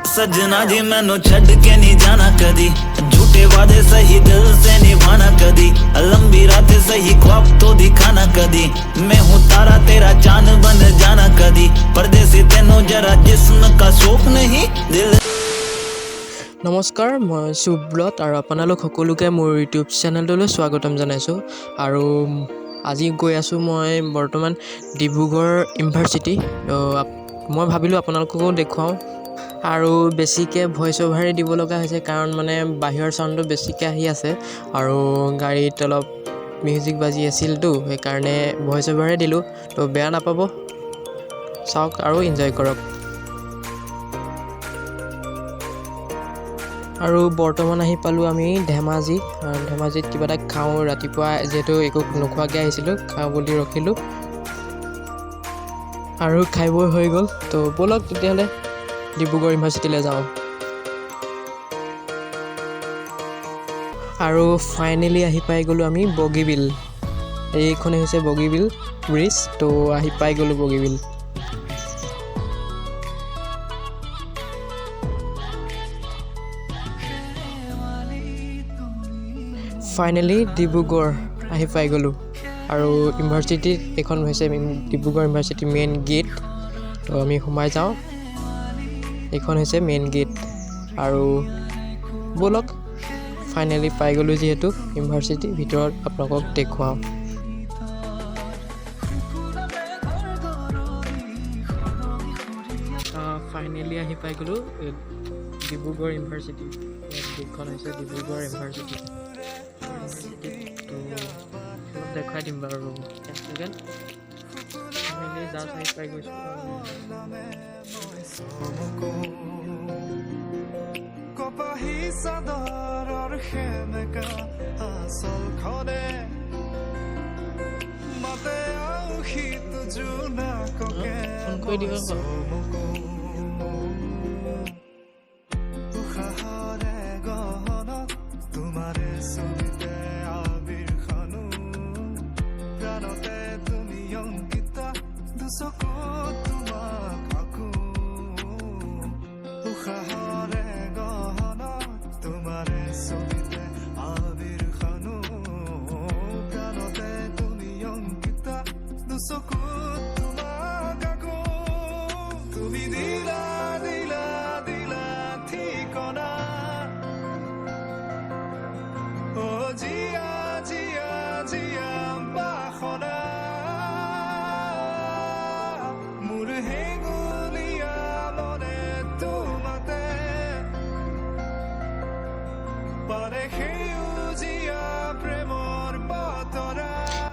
सजना जी मैनू छड़ के नहीं जाना कदी, झूठे वादे सही दिल से निभाना कदी, लंबी रातें सही ख्वाब तो दिखाना कदी, मैं हूँ तारा तेरा चांद बन जाना कदी, परदेसी तेनू जरा जिस्म का शौक नहीं दिल। নমস্কাৰ, মই সুব্ৰত আৰু আপোনালোক সকলোকে মোৰ ইউটিউব চেনেলটোলৈ স্বাগতম জনাইছোঁ। আৰু আজি গৈ আছোঁ মই বৰ্তমান ডিব্ৰুগড় ইউনিভাৰ্চিটি। মই ভাবিলোঁ আপোনালোককো দেখুৱাওঁ আৰু বেছিকৈ ভইচ অভাৰেই দিব লগা হৈছে, কাৰণ মানে বাহিৰৰ চাউণ্ডটো বেছিকৈ আহি আছে আৰু গাড়ীত অলপ মিউজিক বাজি আছিলতো, সেইকাৰণে ভইচ অভাৰেই দিলোঁ। তো বেয়া নাপাব, চাওক আৰু এনজয় কৰক। আৰু বৰ্তমান আহি পালোঁ আমি ধেমাজিত কিবা এটা খাওঁ। ৰাতিপুৱা যিহেতু একো নোখোৱাকৈ আহিছিলোঁ, খাওঁ বুলি ৰখিলোঁ আৰু খাই বৈ হৈ গ'ল। তো ব'লক তেতিয়াহ'লে ডিব্ৰুগড় ইউনিভাৰ্চিটিলৈ যাওঁ। আৰু ফাইনেলি আহি পাই গ'লোঁ আমি বগীবিল। এইখনেই হৈছে বগীবিল ব্ৰিজ। তো আহি পাই গ'লোঁ বগীবিল। ফাইনেলি ডিব্ৰুগড় আহি পাই গ'লোঁ আৰু ইউনিভাৰ্চিটিত এইখন হৈছে ডিব্ৰুগড় ইউনিভাৰ্চিটি মেইন গেট। তো আমি সোমাই যাওঁ, এইখন হৈছে মেইন গেট। আৰু ব'লক ফাইনেলি পাই গ'লোঁ যিহেতু ইউনিভাৰ্চিটি, ভিতৰত আপোনালোকক দেখুৱাওঁ। ফাইনেলি আহি পাই গ'লোঁ ডিব্ৰুগড় ইউনিভাৰ্চিটি। গেটখন হৈছে ডিব্ৰুগড় ইউনিভাৰ্চিটি। তো দেখাই দিম বাৰু ছেকেণ্ড। ফাইনেলি জাষ্ট আহি পাই গৈছোঁ। ফোন কৰি দিব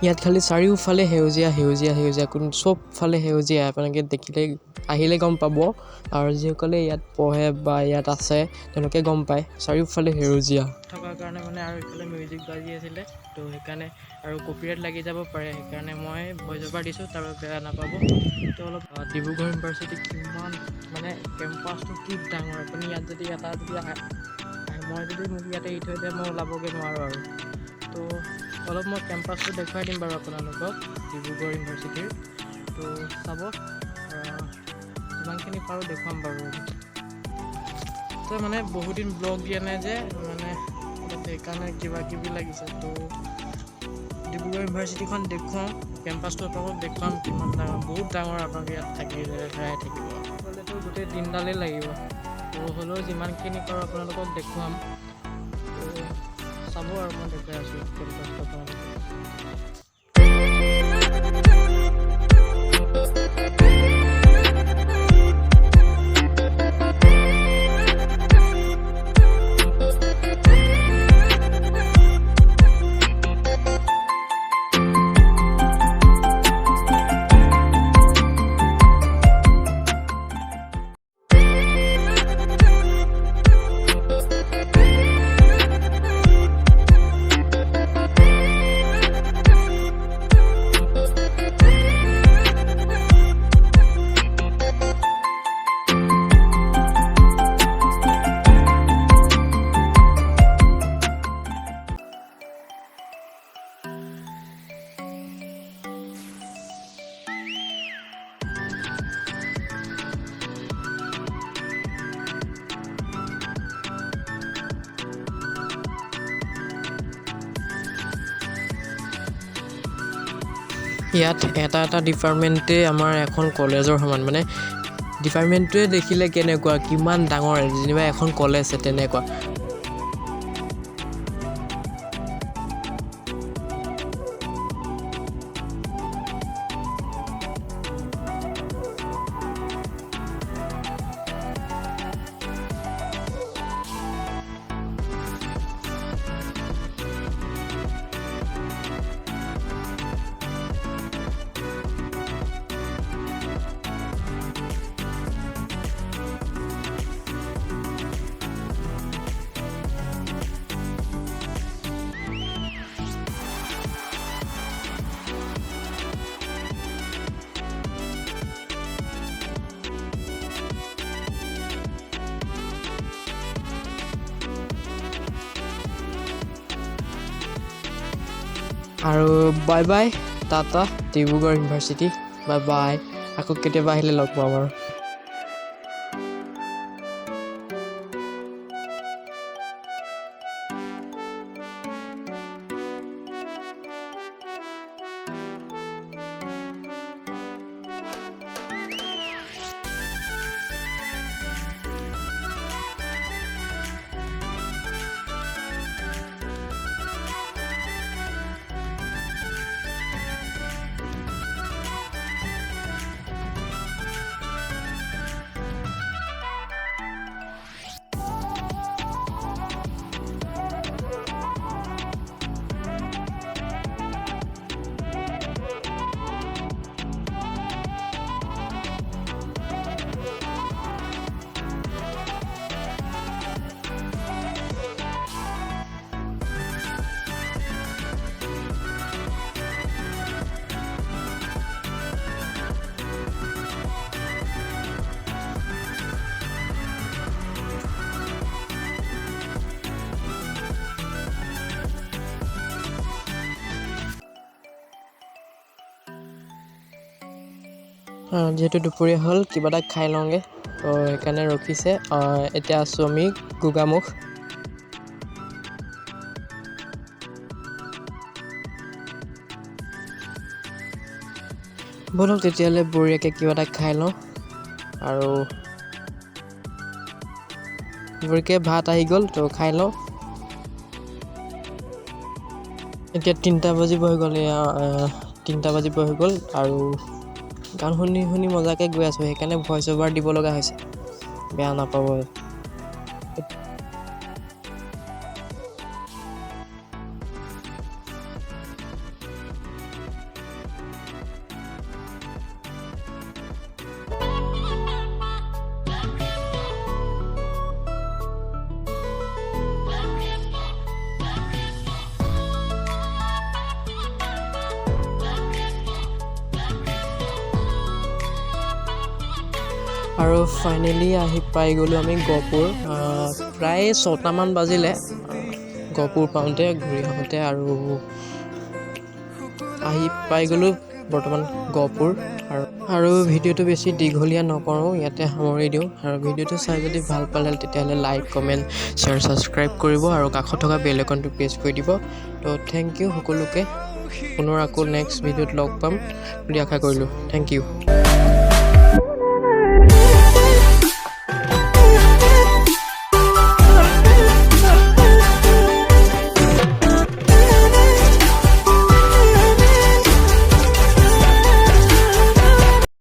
ইয়াত খালি চাৰিওফালে সেউজীয়া কোনো চবফালে সেউজীয়া। আপোনালোকে দেখিলে আহিলে গম পাব, আৰু যিসকলে ইয়াত পঢ়ে বা ইয়াত আছে তেওঁলোকে গম পায় চাৰিওফালে সেউজীয়া থকাৰ কাৰণে। মানে আৰু এইফালে মিউজিক বাজি আছিলে, তো সেইকাৰণে আৰু কপিৰাইট লাগি যাব পাৰে, সেইকাৰণে মই ভইচ অভাৰ দিছোঁ, তাৰ বেয়া নাপাব। তো অলপ ডিব্ৰুগড় ইউনিভাৰ্চিটি কিমান মানে কেম্পাছটো কি ডাঙৰ। আপুনি ইয়াত যদি মই যদি মোক ইয়াতে এৰি থৈ দিয়ে মই ওলাবগৈ নোৱাৰোঁ আৰু। তো অলপ মই কেম্পাছটো দেখুৱাই দিম বাৰু আপোনালোকক ডিব্ৰুগড় ইউনিভাৰ্চিটিৰ। তো চাব, যিমানখিনি পাৰোঁ দেখুৱাম বাৰু। তো মানে বহুদিন ব্লগ দিয়া নাই যে, মানে সেইকাৰণে কিবা কিবি লাগিছে। তো ডিব্ৰুগড় ইউনিভাৰ্চিটিখন দেখুৱাওঁ, কেম্পাছটো আপোনালোকক দেখুৱাম কিমান ডাঙৰ, বহুত ডাঙৰ। আপোনালোকে ইয়াত থাকিব গ'লেতো গোটেই দিনডালেই লাগিব। তো হ'লেও যিমানখিনি পাৰোঁ আপোনালোকক দেখুৱাম। চাব আৰু মই দেখাই আছোঁ কেম্পাছটো আপোনালোকক। ইয়াত এটা ডিপাৰ্টমেণ্টে আমাৰ এখন কলেজৰ সমান মানে ডিপাৰ্টমেণ্টটোৱে দেখিলে কেনেকুৱা কিমান ডাঙৰ যেনিবা এখন কলেজ তেনেকুৱা আৰু bye bye Tata Dibrugarh university bye bye আকৌ কেতিয়াবা আহিলে লগ পাম আৰু যেহেতু দুপৰীয়া হ'ল কিবা এটা খাই লওঁগৈ তো সেইকাৰণে ৰখিছে এতিয়া আছোঁ আমি গোগামুখ ব'লক তেতিয়াহ'লে বঢ়িয়াকৈ কিবা এটা খাই লওঁ আৰু বঢ়িয়াকৈ ভাত আহি গ'ল তো খাই লওঁ এতিয়া 3টা বাজিব হৈ গ'ল আৰু গান শুনি মজাকৈ গৈ আছোঁ সেইকাৰণে ভইচ অভাৰ দিব লগা হৈছে বেয়া নাপাব আৰু ফাইনেলি আহি পাই গ'লোঁ আমি গহপুৰ প্ৰায় 6টামান বাজিলে গহপুৰ পাওঁতে ঘূৰি আহোঁতে আৰু আহি পাই গ'লোঁ বৰ্তমান গহপুৰ আৰু ভিডিঅ'টো বেছি দীঘলীয়া নকৰোঁ ইয়াতে সামৰি দিওঁ আৰু ভিডিঅ'টো চাই যদি ভাল পালে তেতিয়াহ'লে লাইক কমেণ্ট শ্বেয়াৰ ছাবস্ক্ৰাইব কৰিব আৰু কাষত থকা বেল আইকনটো প্ৰেছ কৰি দিব তো থেংক ইউ সকলোকে পুনৰ আকৌ নেক্সট ভিডিঅ'ত লগ পাম বুলি আশা কৰিলোঁ থেংক ইউ